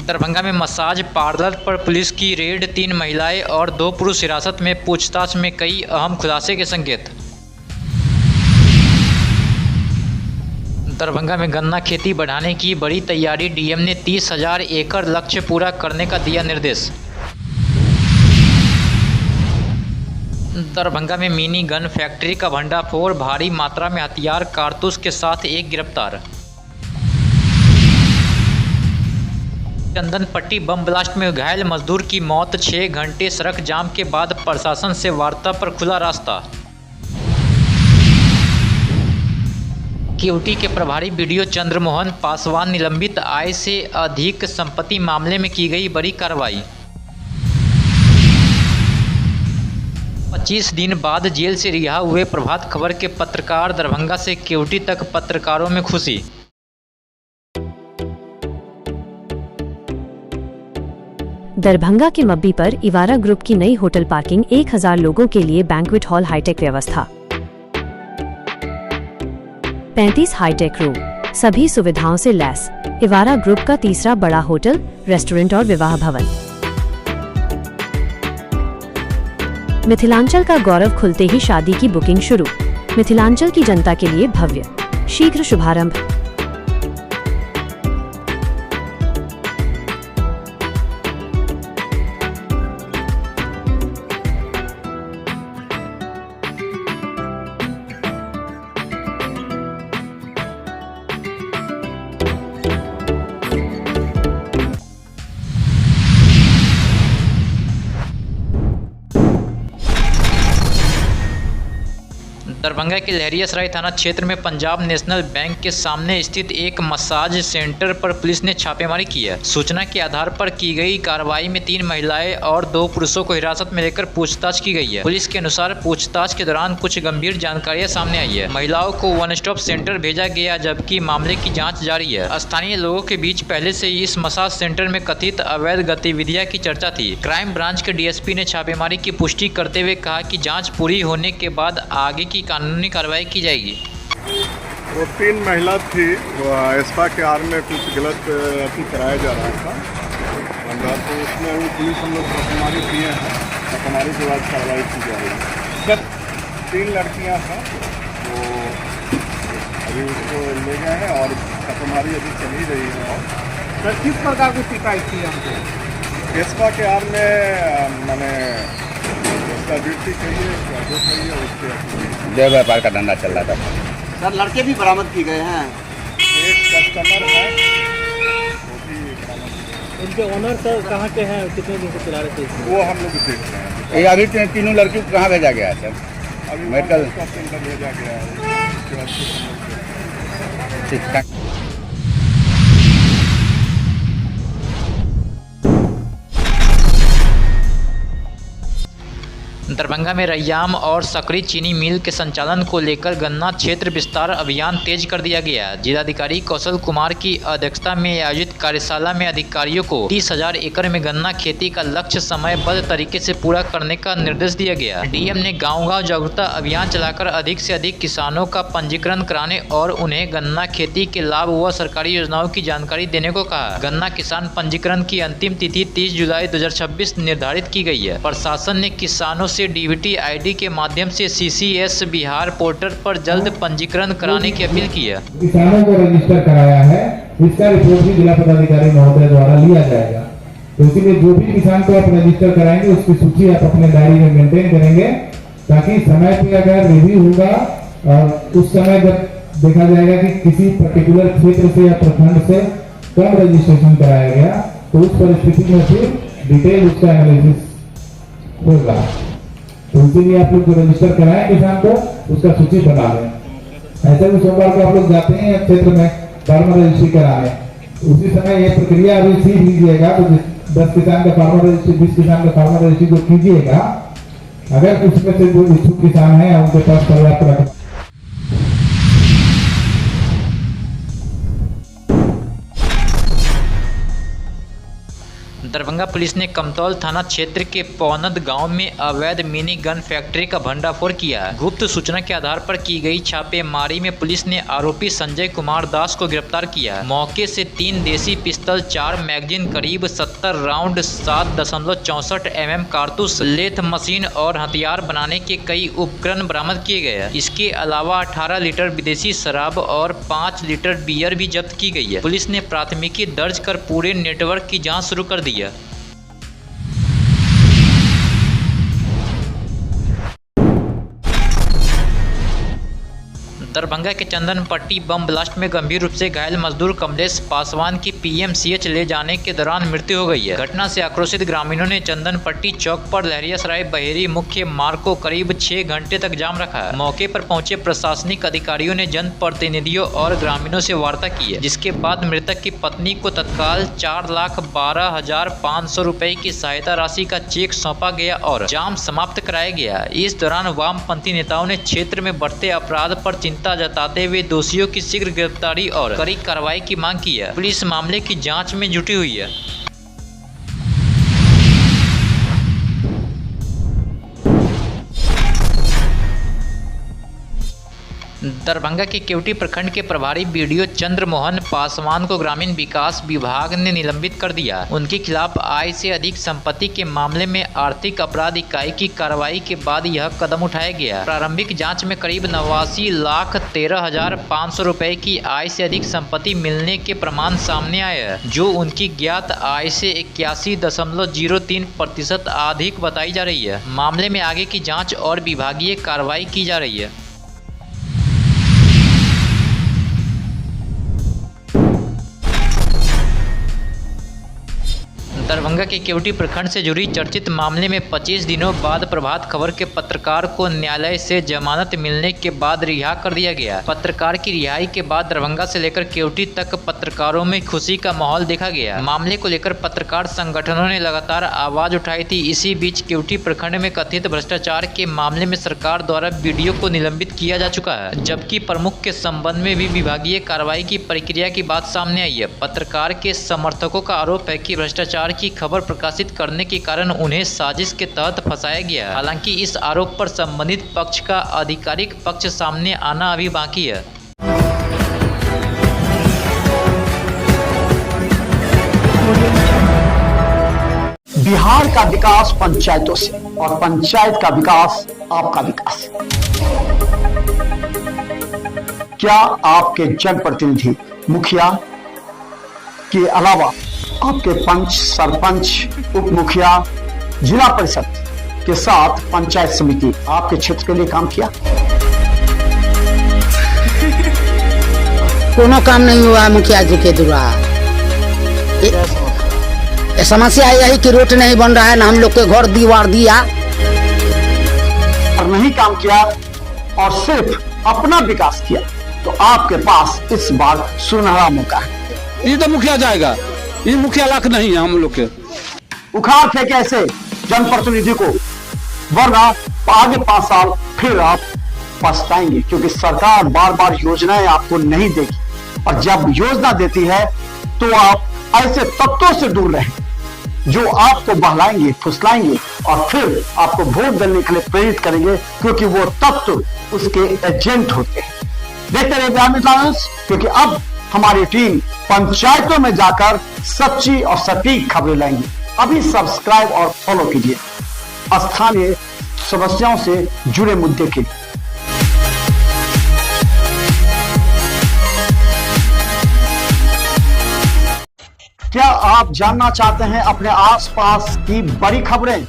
दरभंगा में massage parlour पर police की रेड, 3 महिलाएं और 2 पुरुष हिरासत में, पूछताछ में कई अहम खुलासे के संकेत। दरभंगा में गन्ना खेती बढ़ाने की बड़ी तैयारी, डीएम ने 30,000 एकड़ लक्ष्य पूरा करने का दिया निर्देश। दरभंगा में मिनी गन फैक्ट्री का भंडाफोड़, भारी मात्रा में हथियार कारतूस के साथ एक गिरफ्तार। चंदन पट्टी बम ब्लास्ट में घायल मजदूर की मौत, 6 घंटे सड़क जाम के बाद प्रशासन से वार्ता पर खुला रास्ता। केवटी के प्रभारी बीडीओ चंद्रमोहन पासवान निलंबित, आय से अधिक संपत्ति मामले में की गई बड़ी कार्रवाई। 25 दिन बाद जेल से रिहा हुए प्रभात खबर के पत्रकार, दरभंगा से केवटी तक पत्रकारों में खुशी। दरभंगा के मब्बी पर इवारा ग्रुप की नई होटल पार्किंग, 1000 लोगों के लिए बैंक्वेट हॉल, हाईटेक व्यवस्था, 35 हाईटेक रूम, सभी सुविधाओं से लैस। इवारा ग्रुप का तीसरा बड़ा होटल, रेस्टोरेंट और विवाह भवन। मिथिलांचल का गौरव, खुलते ही शादी की बुकिंग शुरू। मिथिलांचल की जनता के लिए भव्य, शीघ्र शुभारंभ। दरभंगा के लहरियासराय थाना क्षेत्र में पंजाब नेशनल बैंक के सामने स्थित एक मसाज सेंटर पर पुलिस ने छापेमारी की है। सूचना के आधार पर की गई कार्रवाई में 3 महिलाएं और 2 पुरुषों को हिरासत में लेकर पूछताछ की गई है। पुलिस के अनुसार पूछताछ के दौरान कुछ गंभीर जानकारियां सामने आई है। महिलाओं को वन स्टॉप सेंटर भेजा गया, जबकि मामले की जाँच जारी है। स्थानीय लोगों के बीच पहले से ही इस मसाज सेंटर में कथित अवैध गतिविधियाँ की चर्चा थी। क्राइम ब्रांच के डीएसपी ने छापेमारी की पुष्टि करते हुए कहा कि जाँच पूरी होने के बाद आगे की कानूनी कार्रवाई की जाएगी। वो 3 महिला थी, वो एस्पा के आर में कुछ गलत कराया जा रहा था धंधा, तो उसमें वो पुलिस हम लोग छापेमारी किए हैं। छापेमारी के बाद कार्रवाई की जा रही है। जब 3 लड़कियां हैं तो अभी उसको ले गए हैं और छापेमारी अभी चल ही रही है। सर, किस प्रकार की शिकायत थी हमको? एस्पा के आर में मैंने ड्यूटी करिए देव व्यापार का धंधा चल रहा था। सर, लड़के भी बरामद किए गए हैं। एक कस्टमर है, वो भी बरामद। उनके ओनर सर कहाँ के हैं, कितने दिन से चला रहे थे? वो हम लोग देख रहे हैं। ये अभी 3 लड़कियों को कहाँ भेजा गया है सर? अभी मेडिकल सेंटर भेजा गया है। ठीक है। दरभंगा में रैयाम और सकरी चीनी मिल के संचालन को लेकर गन्ना क्षेत्र विस्तार अभियान तेज कर दिया गया। जिलाधिकारी कौशल कुमार की अध्यक्षता में आयोजित कार्यशाला में अधिकारियों को 30,000 एकड़ में गन्ना खेती का लक्ष्य समयबद्ध तरीके से पूरा करने का निर्देश दिया गया। डीएम ने गांव-गांव जागरूकता अभियान चलाकर अधिक से अधिक किसानों का पंजीकरण कराने और उन्हें गन्ना खेती के लाभ व सरकारी योजनाओं की जानकारी देने को कहा। गन्ना किसान पंजीकरण की अंतिम तिथि 30 जुलाई 2026 निर्धारित की गई है। प्रशासन ने किसानों से डीबीटी आईडी के माध्यम से सीसीएस बिहार पोर्टल पर जल्द पंजीकरण कराने की अपील की है। किसानों को रजिस्टर कराया है, इसका रिपोर्ट भी जिला पदाधिकारी महोदय द्वारा लिया जाएगा। तो इसीलिए जो भी किसान को आप रजिस्टर कराएंगे उसकी सूची आप अपने डायरी में मेंटेन करेंगे, ताकि समय पे अगर रिव्यू होगा और उस समय जब देखा जाएगा कि किसी पर्टिकुलर क्षेत्र से या प्रखंड से कम रजिस्ट्रेशन कराया गया, तो उस परिस्थिति में फिर डिटेल उसका एनालिसिस होगा। तो इसीलिए आप लोग जो रजिस्टर कराएं किसान को, उसका सूची बना लें। ऐसे भी सोमवार को आप लोग जाते हैं क्षेत्र में फार्मर रजिस्ट्री कराने, उसी समय ये प्रक्रिया अभी सीख लीजिएगा। तो 10 किसान का फार्मर रजिस्ट्री, 20 किसान का फार्मर रजिस्ट्री जो कीजिएगा, अगर उसमें से जो इच्छुक किसान है उनके पास पर्याप्त दरभंगा पुलिस ने कमतौल थाना क्षेत्र के पौनद गांव में अवैध मिनी गन फैक्ट्री का भंडाफोड़ किया। गुप्त सूचना के आधार पर की गई छापेमारी में पुलिस ने आरोपी संजय कुमार दास को गिरफ्तार किया। मौके से 3 देसी पिस्तौल, 4 मैगजीन, करीब 70 राउंड, 7.64 mm कारतूस, लेथ मशीन और हथियार बनाने के कई उपकरण बरामद किए गए। इसके अलावा 18 लीटर विदेशी शराब और 5 लीटर बियर भी जब्त की गई है। पुलिस ने प्राथमिकी दर्ज कर पूरे नेटवर्क की जांच शुरू कर दी है। दरभंगा के चंदन पट्टी बम ब्लास्ट में गंभीर रूप से घायल मजदूर कमलेश पासवान की पीएमसीएच ले जाने के दौरान मृत्यु हो गई है। घटना से आक्रोशित ग्रामीणों ने चंदन पट्टी चौक पर लहरियासराय बहेरी मुख्य मार्ग को करीब 6 घंटे तक जाम रखा। मौके पर पहुंचे प्रशासनिक अधिकारियों ने जनप्रतिनिधियों और ग्रामीणों से वार्ता की है, जिसके बाद मृतक की पत्नी को तत्काल 4,12,500 रुपए की सहायता राशि का चेक सौंपा गया और जाम समाप्त कराया गया। इस दौरान वामपंथी नेताओं ने क्षेत्र में बढ़ते अपराध पर चिंता जताते हुए दोषियों की शीघ्र गिरफ्तारी और कड़ी कार्रवाई की मांग की है। पुलिस मामले की जांच में जुटी हुई है। दरभंगा के केवटी प्रखंड के प्रभारी बीडीओ चंद्रमोहन पासवान को ग्रामीण विकास विभाग ने निलंबित कर दिया। उनके खिलाफ आय से अधिक संपत्ति के मामले में आर्थिक अपराध इकाई की कार्रवाई के बाद यह कदम उठाया गया। प्रारंभिक जांच में करीब 89,13,500 रुपए की आय से अधिक संपत्ति मिलने के प्रमाण सामने आए हैं, जो उनकी ज्ञात आय से 81.03% अधिक बताई जा रही है। मामले में आगे की जाँच और विभागीय कार्रवाई की जा रही है। दरभंगा के केवटी प्रखंड से जुड़ी चर्चित मामले में 25 दिनों बाद प्रभात खबर के पत्रकार को न्यायालय से जमानत मिलने के बाद रिहा कर दिया गया। पत्रकार की रिहाई के बाद दरभंगा से लेकर केवटी तक पत्रकारों में खुशी का माहौल देखा गया। मामले को लेकर पत्रकार संगठनों ने लगातार आवाज उठाई थी। इसी बीच केवटी प्रखंड में कथित भ्रष्टाचार के मामले में सरकार द्वारा बीडीओ को निलंबित किया जा चुका है, जबकि प्रमुख के संबंध में भी विभागीय कार्रवाई की प्रक्रिया की बात सामने आई है। पत्रकार के समर्थकों का आरोप है कि भ्रष्टाचार की खबर प्रकाशित करने के कारण उन्हें साजिश के तहत फंसाया गया। हालांकि इस आरोप पर संबंधित पक्ष का आधिकारिक पक्ष सामने आना अभी बाकी है। बिहार का विकास पंचायतों से और पंचायत का विकास आपका विकास। क्या आपके जनप्रतिनिधि, मुखिया के अलावा आपके पंच, सरपंच, उप मुखिया, जिला परिषद के साथ पंचायत समिति आपके क्षेत्र के लिए काम किया? कोनो काम नहीं हुआ मुखिया जी के द्वारा। समस्या यही कि रोड नहीं बन रहा है, ना हम लोग के घर दीवार दिया और नहीं काम किया और सिर्फ अपना विकास किया, तो आपके पास इस बार सुनहरा मौका है। ये तो मुखिया जाएगा, ये मुखिया लाख नहीं है हम लोग के। उखाड़ फेंके ऐसे जनप्रतिनिधि को, वरना आगे 5 साल फिर आप पछताएंगे, क्योंकि सरकार बार बार योजनाएं आपको नहीं देगी और जब योजना देती है तो आप ऐसे तत्वों से दूर रहें जो आपको बहलाएंगे, फुसलाएंगे और फिर आपको वोट देने के लिए प्रेरित करेंगे, क्योंकि वो तत्व उसके एजेंट होते हैं। देखते रहिए बिहार टाइम्स, क्योंकि अब हमारी टीम पंचायतों में जाकर सच्ची और सटीक खबरें लाएंगी। अभी सब्सक्राइब और फॉलो कीजिए स्थानीय समस्याओं से जुड़े मुद्दे के लिए। क्या आप जानना चाहते हैं अपने आसपास की बड़ी खबरें?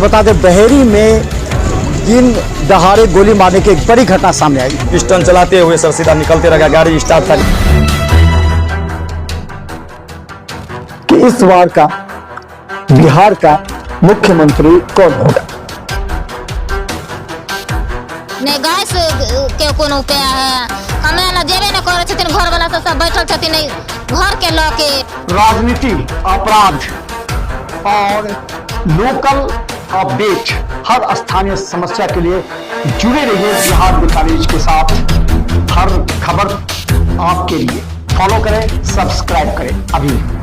बता दें, बहेरी में दिन दहाड़े गोली मारने की एक बड़ी घटना सामने आई। पिस्टन चलाते हुए सर सीधा निकलते रह गया, गाड़ी स्टार्ट था। कि इस बार का बिहार का मुख्यमंत्री कौन होगा? नहीं गैस के कोनो उपाय है, हमें ना जेबे न करे छथिन, घर वाला सब बैठल छथिन घर के लके। राजनीति, अपराध और लोकल अपडेट, हर स्थानीय समस्या के लिए जुड़े रहिए बिहार टाइम्स के साथ। हर खबर आपके लिए फॉलो करें, सब्सक्राइब करें अभी।